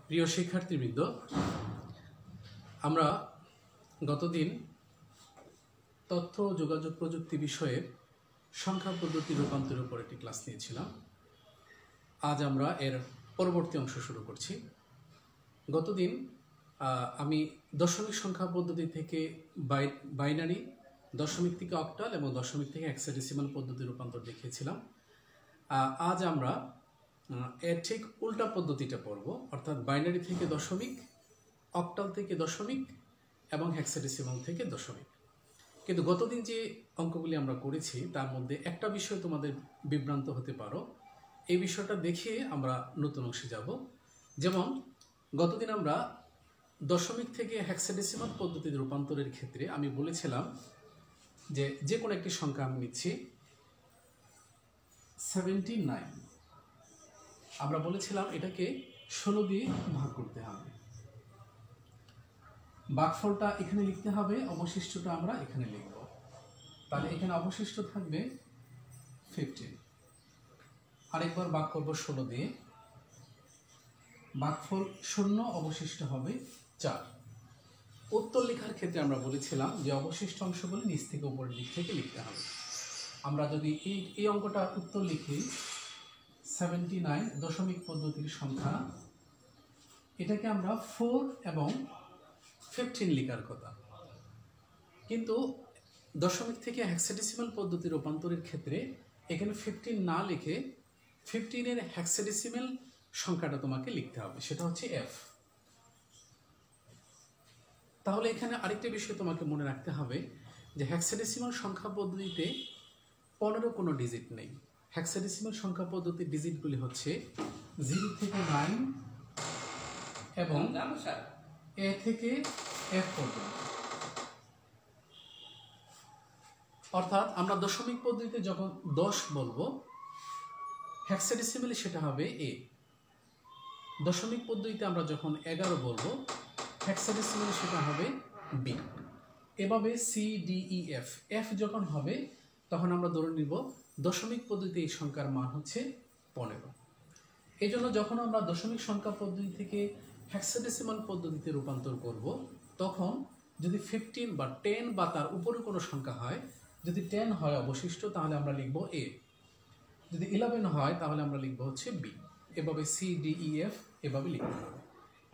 প্রিয় শিক্ষার্থীবৃন্দ, আমরা গতদিন তথ্য ও যোগাযোগ প্রযুক্তি বিষয়ে সংখ্যা পদ্ধতি রূপান্তরের উপর একটি ক্লাস নিয়েছিলাম। আজ আমরা এর পরবর্তী অংশ শুরু করছি। গতদিন আমি দশমিক সংখ্যা পদ্ধতি থেকে বাইনারি, দশমিক থেকে অক্টাল এবং দশমিক থেকে হেক্সাডেসিমাল পদ্ধতি রূপান্তর দেখিয়েছিলাম। আজ আমরা এর ঠিক উল্টা পদ্ধতিটা পড়ব, অর্থাৎ বাইনারি থেকে দশমিক, অক্টাল থেকে দশমিক এবং হেক্সাডেসিমাল থেকে দশমিক। কিন্তু গতদিন যে অঙ্কগুলি আমরা করেছি তার মধ্যে একটা বিষয় তোমাদের বিভ্রান্ত হতে পারো, এই বিষয়টা দেখিয়ে আমরা নতুন অংশে যাব। যেমন গতদিন আমরা দশমিক থেকে হেক্সাডেসিমাল পদ্ধতির রূপান্তরের ক্ষেত্রে আমি বলেছিলাম যে কোনো একটি সংখ্যা আমি নিচ্ছি 79, আমরা বলেছিলাম এটাকে 16 দিয়ে ভাগ করতে হবে, ভাগফলটা এখানে লিখতে হবে, অবশিষ্টটা আমরা এখানে লিখব। তাহলে এখানে অবশিষ্ট থাকবে 15। আরেকবার ভাগ করব 16 দিয়ে, ভাগফল 0, অবশিষ্ট হবে 4। উত্তর লেখার ক্ষেত্রে আমরা বলেছিলাম যে অবশিষ্ট অংশগুলি নিচ থেকে উপরের দিক থেকে লিখতে হবে। আমরা যদি এই অঙ্কটার উত্তর লিখি 79 দশমিক পদ্ধতির সংখ্যা, এটাকে আমরা 4 এবং 15 লেখার কথা, কিন্তু দশমিক থেকে হেক্সাডেসিমাল পদ্ধতি রূপান্তরের ক্ষেত্রে এখানে 15 না লিখে 15 এর হেক্সাডেসিমাল সংখ্যাটা তোমাকে লিখতে হবে, সেটা হচ্ছে f। তাহলে এখানে আরেকটা বিষয় তোমাকে মনে রাখতে হবে যে হেক্সাডেসিমাল সংখ্যা পদ্ধতিতে 15 কোনো ডিজিট নেই। হেক্সাডেসিমাল সংখ্যা পদ্ধতির ডিজিটগুলি হচ্ছে 0 থেকে 9 এবং a থেকে f পর্যন্ত। অর্থাৎ আমরা দশমিক পদ্ধতিতে যখন 10 বলবো, হেক্সাডেসিমালে সেটা হবে a। দশমিক পদ্ধতিতে আমরা যখন 11 বলবো, হেক্সাডেসিমালে সেটা হবে b। এভাবে c d e f, f যখন হবে তখন আমরা ধরে নিব দশমিক পদ্ধতিতে এই সংখ্যার মান হচ্ছে 15। এই জন্য যখন আমরা দশমিক সংখ্যা পদ্ধতি থেকে হেক্সাডেসিমাল পদ্ধতিতে রূপান্তর করব, তখন যদি 15 বা 10 বা তার উপরে কোনো সংখ্যা হয়, যদি 10 হয় অবশিষ্ট তাহলে আমরা লিখব a, যদি 11 হয় তাহলে আমরা লিখব হচ্ছে b। এভাবে c d e f এভাবে লিখতে হবে,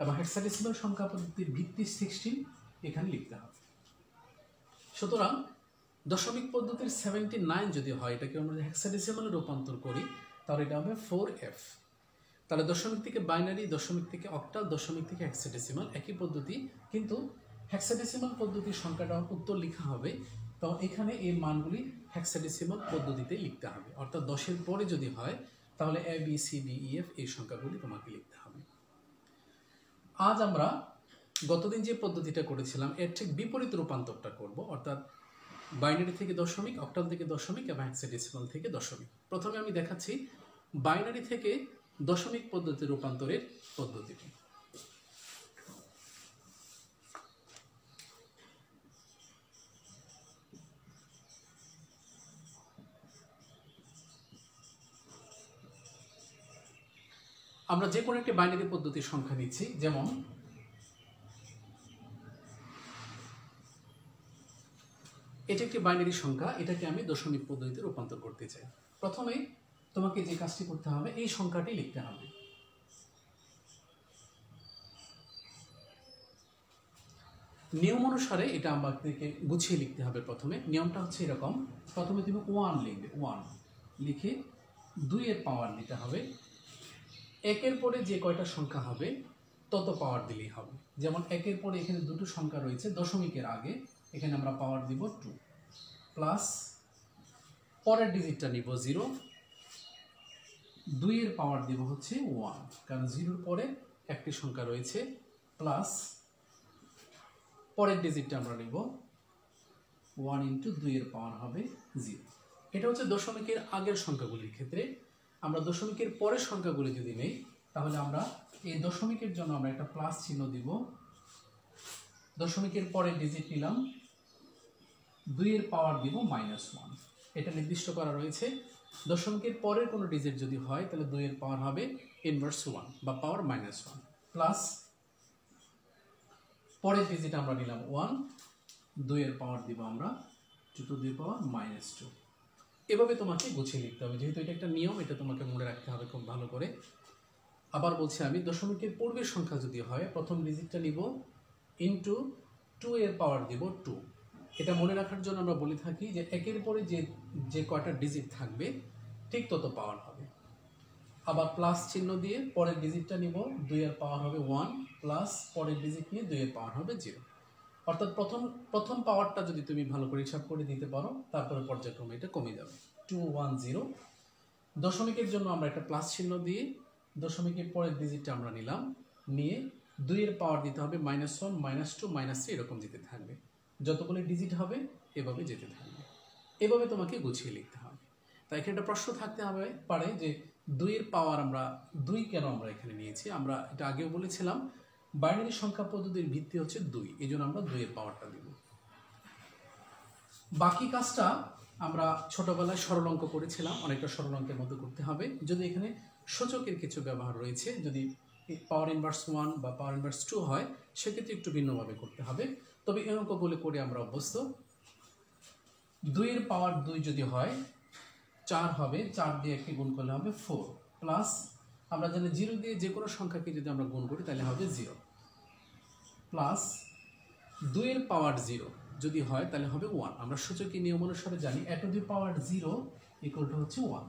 এবং হেক্সাডেসিমাল সংখ্যা পদ্ধতির ভিত্তি 16 এখানে লিখতে হবে। সুতরাং দশমিক পদ্ধতির 79 যদি হয়, এটাকে আমরা হেক্সাডেসিমালে রূপান্তর করি তাহলে এটা হবে 4f। তাহলে দশমিক থেকে বাইনারি, দশমিক থেকে অক্টাল, দশমিক থেকে হেক্সাডেসিমাল একই পদ্ধতি, কিন্তু হেক্সাডেসিমাল পদ্ধতির সংখ্যাটা উত্তর লেখা হবে, তো এখানে এই মানগুলি হেক্সাডেসিমাল পদ্ধতিতে লিখতে হবে। অর্থাৎ 10-এর পরে যদি হয় তাহলে a b c d e f এই সংখ্যাগুলি তোমাকে লিখতে হবে। আজ আমরা গতদিন যে পদ্ধতিটা করেছিলাম এর ঠিক বিপরীত রূপান্তরটা করব, অর্থাৎ বাইনারি থেকে দশমিক, অক্টাল থেকে দশমিক এবং হেক্সাডেসিমাল থেকে দশমিক। প্রথমে আমি দেখাচ্ছি বাইনারি থেকে দশমিক পদ্ধতি রূপান্তরের পদ্ধতিটি। আমরা যে কোনো একটি বাইনারি পদ্ধতির সংখ্যা নিচ্ছি, যেমন এটি একটি বাইনারি সংখ্যা, এটাকে আমি দশমিক পদ্ধতিতে রূপান্তর করতে চাই। প্রথমে তোমাকে যে কাজটি করতে হবে, এই সংখ্যাটি লিখতে হবে। নিয়ম অনুসারে এটা আমাদেরকে গুছিয়ে লিখতে হবে। প্রথমে নিয়মটা হচ্ছে এরকম, প্রথমে তুমি 1 লিখবে, 1 লিখে 2 এর পাওয়ার দিতে হবে। 1-এর পরে যে কয়টা সংখ্যা হবে তত পাওয়ার দিলেই হবে। যেমন 1-এর পরে এখানে দুটো সংখ্যা রয়েছে, দশমিকের আগে এখানে আমরা পাওয়ার দিব 2, প্লাস পরের ডিজিটটা নিব 0, 2 এর পাওয়ার দিব হচ্ছে 1, কারণ 0-এর পরে একটি সংখ্যা রয়েছে, প্লাস পরের ডিজিটটা আমরা নিব 1 × 2 এর পাওয়ার হবে 0। এটা হচ্ছে দশমিকের আগের সংখ্যাগুলির ক্ষেত্রে। আমরা দশমিকের পরের সংখ্যাগুলি যদি নেই তাহলে আমরা এই দশমিকের জন্য আমরা একটা প্লাস চিহ্ন দিব, দশমিকের পরের ডিজিট নিলাম, 2 এর পাওয়ার দিব -1। এটা নির্দিষ্ট করা রয়েছে, দশমিকের পরের কোনো ডিজিট যদি হয় তাহলে 2 এর পাওয়ার হবে ইনভার্স 1 বা পাওয়ার -1। প্লাস পরের ডিজিট আমরা নিলাম 1, 2 এর পাওয়ার দিব আমরা 2 টু দি পাওয়ার -2। এভাবে তোমাকে গুছিয়ে লিখতে হবে, যেহেতু এটা একটা নিয়ম, এটা তোমাকে মনে রাখতে হবে খুব ভালো করে। আবার বলছি আমি, দশমিকের পূর্বের সংখ্যা যদি হয় প্রথম ডিজিটটা নিব ইনটু 2 এর পাওয়ার দিব 2। এটা মনে রাখার জন্য আমরা বলে থাকি যে একের পরে যে কয়টা ডিজিট থাকবে ঠিক তত পাওয়ার হবে। আবার প্লাস চিহ্ন দিয়ে পরের ডিজিটটা নিব, 2 এর পাওয়ার হবে 1 প্লাস পরের ডিজিট নিয়ে 2 এর পাওয়ার হবে 0। অর্থাৎ প্রথম পাওয়ারটা যদি তুমি ভালো করে হিসাব করে দিতে পারো, তারপরে পর্যায়ক্রমে এটা কমে যাবে 2 1 0। দশমিকের জন্য আমরা একটা প্লাস চিহ্ন দিয়ে দশমিকের পরের ডিজিটটা আমরা নিলাম, নিয়ে 2 এর পাওয়ার দিতে হবে -1 -2 -3 এরকম যেতে থাকবে, যতগুলো ডিজিট হবে এভাবে যেতে থাকবে। এভাবে তোমাকে গুছিয়ে লিখতে হবে। তাই এখানে একটা প্রশ্ন থাকতে হবে পারে যে 2 এর পাওয়ার আমরা 2 কেন আমরা এখানে নিয়েছি। আমরা এটা আগেও বলেছিলাম, বাইনারি সংখ্যা পদ্ধতির ভিত্তি হচ্ছে 2, এই জন্য আমরা 2 এর পাওয়ারটা দিব। বাকি কাজটা আমরা ছোটবেলায় সরল অঙ্ক করেছিলাম, অনেকটা সরল অঙ্কের মতো করতে হবে। যদি এখানে সূচকের কিছু ব্যবহার রয়েছে, যদি পাওয়ার ইনভার্স 1 বা পাওয়ার ইনভার্স 2 হয়, সেক্ষেত্রে একটু ভিন্নভাবে করতে হবে। তবে এই অঙ্কগুলো করে আমরা অভ্যস্ত। 2 এর পাওয়ার 2 যদি হয় 4 হবে, 4 দিয়ে একটি গুণ করলে হবে 4, প্লাস আমরা জানি 0 দিয়ে যে কোনো সংখ্যাকে যদি আমরা গুণ করি তাহলে হবে 0, প্লাস 2 এর পাওয়ার 0 যদি হয় তাহলে হবে 1। আমরা সূচকের নিয়ম অনুসারে জানি a two the power 0 equal to হচ্ছে 1,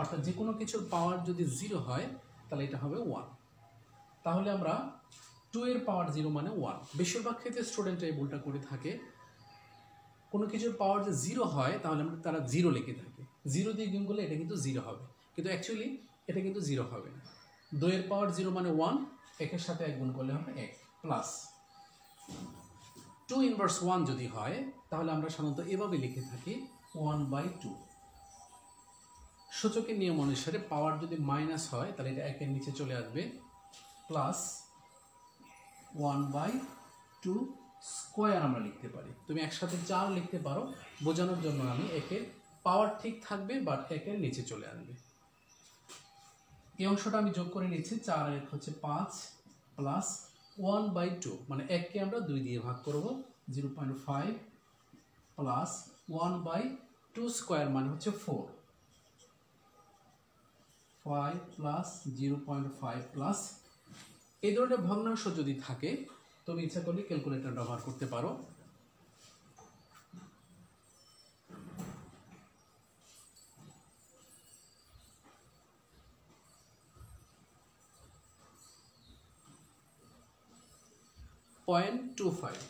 অর্থাৎ যে কোনো কিছুর পাওয়ার যদি 0 হয় তাহলে এটা হবে 1। তাহলে আমরা 2 এর পাওয়ার 0 মানে 1। বেশিরভাগ ক্ষেত্রে স্টুডেন্টরা এই ভুলটা করে থাকে, কোনো কিছুর পাওয়ার যে 0 হয় তাহলে আমরা তারা 0 লিখে থাকি, 0 দিয়ে গুণ করলে এটা কিন্তু 0 হবে, কিন্তু অ্যাকচুয়ালি এটা কিন্তু 0 হবে না। 2 এর পাওয়ার 0 মানে 1, একের সাথে 1 গুণ করলে হবে 1, প্লাস 2 ইনভার্স 1 যদি হয় তাহলে আমরা সাধারণত এভাবে লিখে থাকি 1/2। সূচকের নিয়ম অনুসারে পাওয়ার যদি মাইনাস হয় তাহলে এটা 1 এর নিচে চলে আসবে, প্লাস 1/2 স্কোয়ার আমরা লিখতে পারি। তুমি একসাথে 4 লিখতে পারো, বোঝানোর জন্য আমি একের পাওয়ার ঠিক থাকবে বাট 1 এর নিচে চলে আসবে। এই অংশটা আমি যোগ করে নিচ্ছি, 4 আর 1 হচ্ছে 5, প্লাস 1/2 মানে 1কে আমরা 2 দিয়ে ভাগ করব, 0.5 প্লাস 1/2 স্কোয়ার মানে হচ্ছে 4, 5 প্লাস 0.5 প্লাস। এই ধরনের ভগ্নাংশ যদি থাকে তুমি ইচ্ছা করলে ক্যালকুলেটর ব্যবহার করতে পারো। .25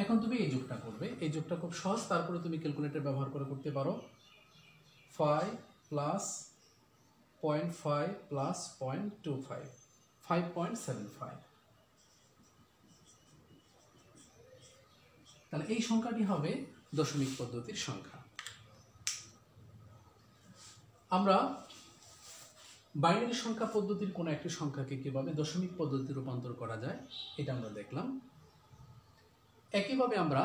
এখন তুমি এই যোগটা করবে, এই যোগটা খুব সহজ, তারপরে তুমি ক্যালকুলেটর ব্যবহার করে করতে পারো। 5 প্লাস 0.5 প্লাস 0.25 5.75। তাহলে এই সংখ্যাটি হবে দশমিক পদ্ধতির সংখ্যা। আমরা বাইনারি সংখ্যা পদ্ধতির কোনো একটি সংখ্যাকে কিভাবে দশমিক পদ্ধতিতে রূপান্তর করা যায় এটা আমরা দেখলাম। একইভাবে আমরা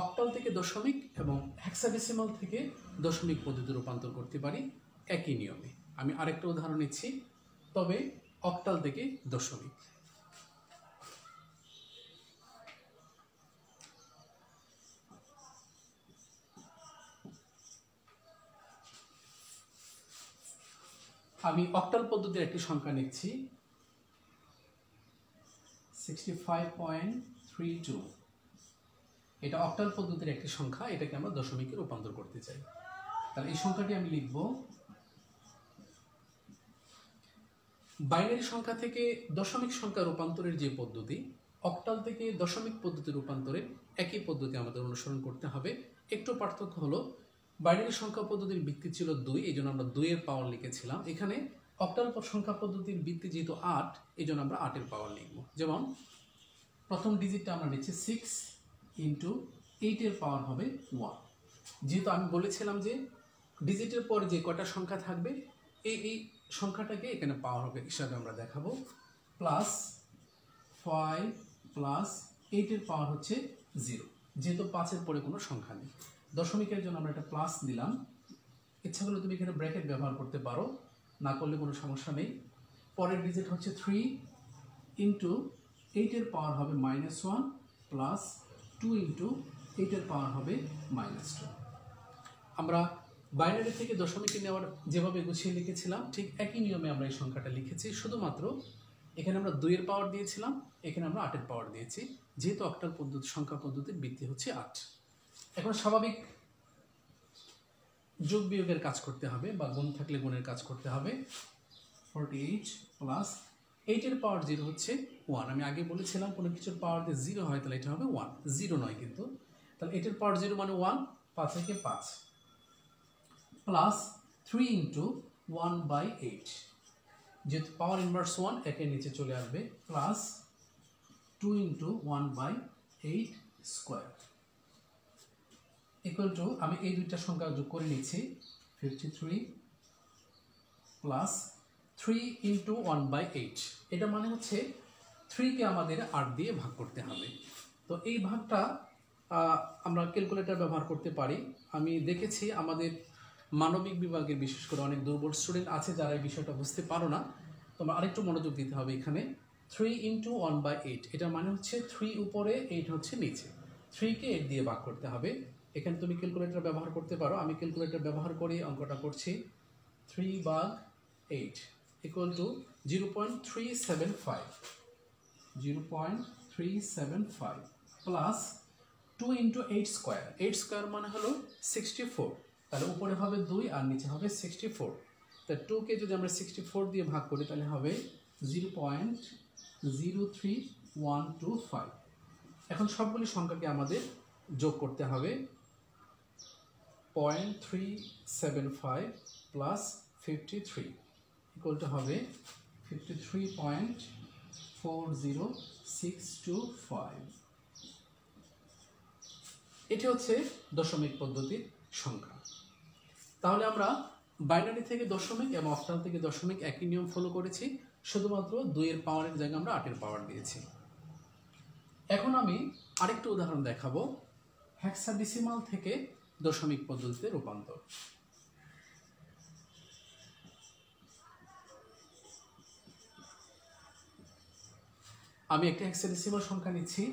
অক্টাল থেকে দশমিক এবং হেক্সাডেসিমাল থেকে দশমিক পদ্ধতিতে রূপান্তর করতে পারি একই নিয়মে। আমি আরেকটা উদাহরণ নিচ্ছি, তবে অক্টাল থেকে দশমিক। আমি অক্টাল পদ্ধতির একটি সংখ্যা নিচ্ছি 65.32। এটা অক্টাল পদ্ধতির একটি সংখ্যা, এটাকে আমরা দশমিকে রূপান্তর করতে চাই। তাহলে এই সংখ্যাটি আমি লিখব। বাইনারি সংখ্যা থেকে দশমিক সংখ্যা রূপান্তরের যে পদ্ধতি, অক্টাল থেকে দশমিক পদ্ধতি রূপান্তরের একই পদ্ধতি আমাদের অনুসরণ করতে হবে। একটু পার্থক্য হলো, বাইনারি সংখ্যা পদ্ধতির ভিত্তি ছিল 2, এই জন্য আমরা 2 এর পাওয়ার লিখেছিলাম। এখানে অক্টাল সংখ্যা পদ্ধতির ভিত্তি যেহেতু 8, এই জন্য আমরা 8 এর পাওয়ার লিখব। যেমন প্রথম ডিজিটটা আমরা নিচ্ছি 6 ইন্টু 8 এর পাওয়ার হবে 1। যেহেতু আমি বলেছিলাম যে ডিজিটের পরে যে কয়টা সংখ্যা থাকবে এই সংখ্যাটাকে এখানে পাওয়ার হবে হিসাবে আমরা দেখাবো। প্লাস 5 প্লাস 8 এর পাওয়ার হচ্ছে 0, যেহেতু 5 এর পরে কোনো সংখ্যা নেই। দশমিকের জন্য আমরা একটা প্লাস দিলাম, ইচ্ছা করলে তুমি এখানে ব্র্যাকেট ব্যবহার করতে পারো। না করলে কোনো সমস্যা নেই। পরের ডিজিট হচ্ছে 3 ইন্টু 8-এর পাওয়ার হবে -1 প্লাস 2 ইন্টু 8-এর পাওয়ার হবে -2। আমরা বাইনারি থেকে দশমিকে নেওয়ার যেভাবে গুছিয়ে লিখেছিলাম ঠিক একই নিয়মে আমরা এই সংখ্যাটা লিখেছি, শুধুমাত্র এখানে আমরা 2-এর পাওয়ার দিয়েছিলাম, এখানে আমরা 8-এর পাওয়ার দিয়েছি, যেহেতু অক্টাল পদ্ধতি সংখ্যা পদ্ধতির ভিত্তি হচ্ছে 8। এখন স্বাভাবিক যোগ বিয়োগের কাজ করতে হবে বা গুণ থাকলে গুণের কাজ করতে হবে। 48 প্লাস 8-এর পাওয়ার 0 হচ্ছে 1। আমি আগে বলেছিলাম কোনো কিছুর পাওয়ার দিয়ে 0 হয় তাহলে এটা হবে 1, 0 নয় কিন্তু। তাহলে 8-এর পাওয়ার 0 মানে 1, 5 থেকে 5 প্লাস 3 ইন্টু 1/8, যেহেতু পাওয়ার ইনভার্স 1 একের নিচে চলে আসবে, plus 2 into 1/8 square equal to, আমি এই দুইটা সংখ্যা যোগ করে নিচ্ছি, 53 প্লাস 3 ইন্টু 1/8। এটা মানে হচ্ছে 3কে আমাদের 8 দিয়ে ভাগ করতে হবে। তো এই ভাগটা আমরা ক্যালকুলেটর ব্যবহার করতে পারি। আমি দেখেছি আমাদের মানবিক বিভাগের বিশেষ করে অনেক দুর্বল স্টুডেন্ট আছে যারা এই বিষয়টা বুঝতে পারো না। তোমরা আরেকটু মনোযোগ দিতে হবে এখানে। 3 ইন্টু 1/8, এটা মানে হচ্ছে 3 উপরে 8 হচ্ছে নিচে, 3কে 8 দিয়ে ভাগ করতে হবে। এখানে তুমি ক্যালকুলেটর ব্যবহার করতে পারো, আমি ক্যালকুলেটর ব্যবহার করে অঙ্কটা করছি। 3/8 equal to 0.375 plus 2 into 8 square, 8 square মানে হলো 64, তাহলে উপরে হবে 2 আর নিচে হবে 64। তা 2কে যদি আমরা 64 দিয়ে ভাগ করি তাহলে হবে 0.03125। এখন সবগুলি সংখ্যাকে আমাদের যোগ করতে হবে। 0.375 প্লাস 53 ইকুয়াল টু হবে 53.40625। এটি হচ্ছে দশমিক পদ্ধতির সংখ্যা। তাহলে আমরা বাইনারি থেকে দশমিক এবং অক্টাল থেকে দশমিক একই নিয়ম ফলো করেছি, শুধুমাত্র 2-এর পাওয়ারের জায়গায় আমরা 8-এর পাওয়ার দিয়েছি। এখন আমি আরেকটা উদাহরণ দেখাবো, হেক্সাডেসিমাল থেকে দশমিক পদ্ধতিতে রূপান্তর। আমি একটা হেক্সাডেসিমাল সংখ্যা নিচ্ছি,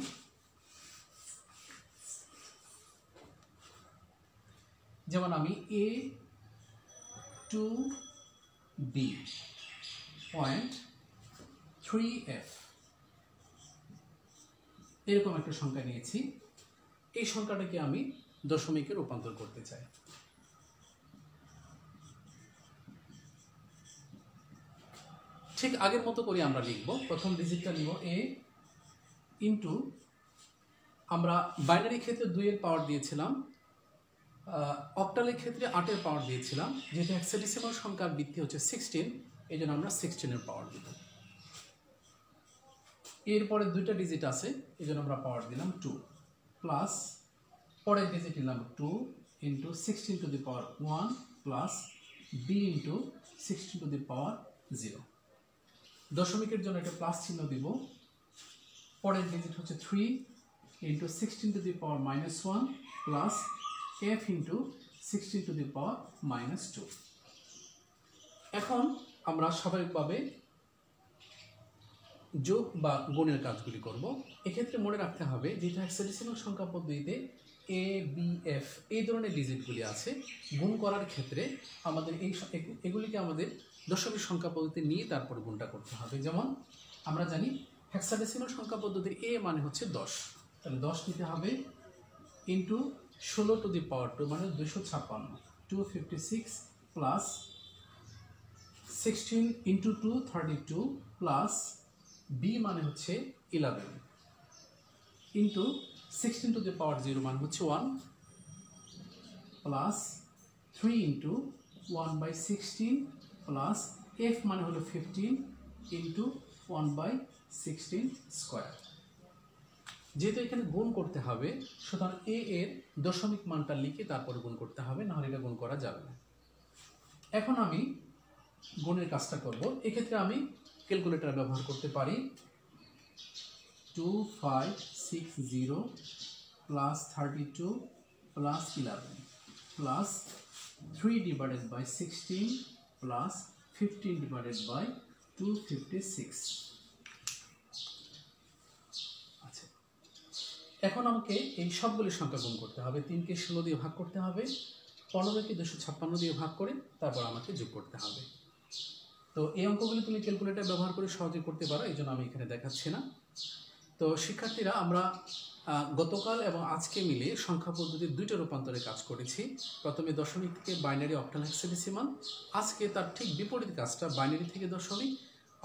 যেমন আমি A2B.3F এরকম একটা সংখ্যা নিয়েছি। এই সংখ্যাটাকে আমি দশমিকে রূপান্তর করতে চাই। ঠিক আগের মতো করে আমরা লিখব। প্রথম ডিজিটটা নিব A ইন্টু, আমরা বাইনারি ক্ষেত্রে 2-এর পাওয়ার দিয়েছিলাম, অক্টালের ক্ষেত্রে 8-এর পাওয়ার দিয়েছিলাম। যেহেতু হেক্সাডেসিমাল সংখ্যার ভিত্তি হচ্ছে 16, এই জন্য আমরা 16-এর পাওয়ার দিব। এরপরে 2টা ডিজিট আছে, এই জন্য আমরা পাওয়ার দিলাম 2, প্লাস পরের ডিজিট নিলাম 2 into 16 to the power 1 plus b into 16 to the power 0। দশমিকের জন্য একটা প্লাস চিহ্ন দিব। পরের ডিজিট হচ্ছে 3 into 16 to the power -1 plus f into 16 to the power -2। এখন আমরা স্বাভাবিকভাবে যোগ বা গুণের কাজগুলি করব। এক্ষেত্রে মনে রাখতে হবে যেটা হেক্সাডেসিমাল সংখ্যা পদ্ধতিতে ABF এই ধরনের ডিজিটগুলি আছে, গুণ করার ক্ষেত্রে আমাদের এগুলিকে আমাদের দশমিক সংখ্যা পদ্ধতি নিয়ে তারপর গুণটা করতে হবে। যেমন আমরা জানি হেক্সাডেসিমাল সংখ্যা পদ্ধতির A মানে হচ্ছে 10, তাহলে 10 নিতে হবে ইন্টু 16 টু দি পাওয়ার 2 মানে 256, 256 প্লাস 16 ইন্টু 2 32 প্লাস b মানে হচ্ছে 11 ইন্টু 16 টু দি পাওয়ার 0 মানে হচ্ছে 1 প্লাস 3 ইন্টু 1/16 প্লাস f মানে হলো 15 ইন্টু 1/16 স্কোয়ার। যেহেতু এখানে গুণ করতে হবে, সুতরাং a এর দশমিক মানটা লিখে তারপর গুণ করতে হবে, নাহলে এটা গুণ করা যাবে না। এখন আমি গুণের কাজটা করব। এক্ষেত্রে আমি ক্যালকুলেটর ব্যবহার করতে পারি। 2560 plus 32 plus 11 plus 3 divided by 16 plus 15 divided by 256। আচ্ছা, এখন আমাকে এই সবগুলি সংখ্যা গুণ করতে হবে। 3কে 16 দিয়ে ভাগ করতে হবে, 15কে 256 দিয়ে ভাগ করে তারপর আমাকে যোগ করতে হবে। তো এই অঙ্কগুলি তুমি ক্যালকুলেটর ব্যবহার করে সহজে করতে পারো, এই জন্য আমি এখানে দেখাচ্ছি না। তো শিক্ষার্থীরা, আমরা গতকাল এবং আজকে মিলে সংখ্যা পদ্ধতির দুইটা রূপান্তরে কাজ করেছি। প্রথমে দশমিক থেকে বাইনারি, অক্টাল, হেক্সাডেসিমাল। আজকে তার ঠিক বিপরীত কাজটা, বাইনারি থেকে দশমিক,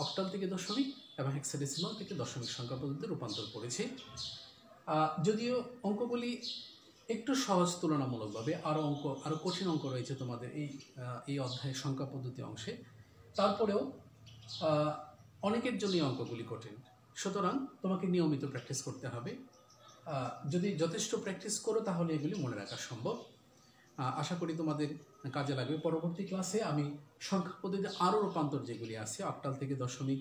অক্টাল থেকে দশমিক এবং হেক্সাডেসিমাল থেকে দশমিক সংখ্যা পদ্ধতিতে রূপান্তর করেছি। যদিও অঙ্কগুলি একটু সহজ তুলনামূলকভাবে, আরও কঠিন অঙ্ক রয়েছে তোমাদের এই অধ্যায়ের সংখ্যা পদ্ধতি অংশে, তারপরেও অনেকের জন্যই অঙ্কগুলি কঠিন। সুতরাং তোমাকে নিয়মিত প্র্যাকটিস করতে হবে। যদি যথেষ্ট প্র্যাকটিস করো তাহলে এগুলি মনে রাখা সম্ভব। আশা করি তোমাদের কাজে লাগবে। পরবর্তী ক্লাসে আমি সংখ্যা পদ্ধতিতে আরও রূপান্তর যেগুলি আছে, অক্টাল থেকে দশমিক,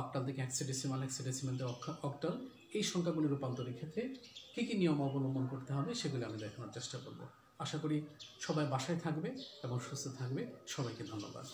অক্টাল থেকে হেক্সাডেসিমাল, হেক্সাডেসিমাল থেকে অক্টাল, এই সংখ্যাগুলি রূপান্তরের ক্ষেত্রে কী কী নিয়ম অবলম্বন করতে হবে সেগুলি আমি দেখানোর চেষ্টা করব। আশা করি সবাই বাসায় থাকবে এবং সুস্থ থাকবে। সবাইকে ধন্যবাদ।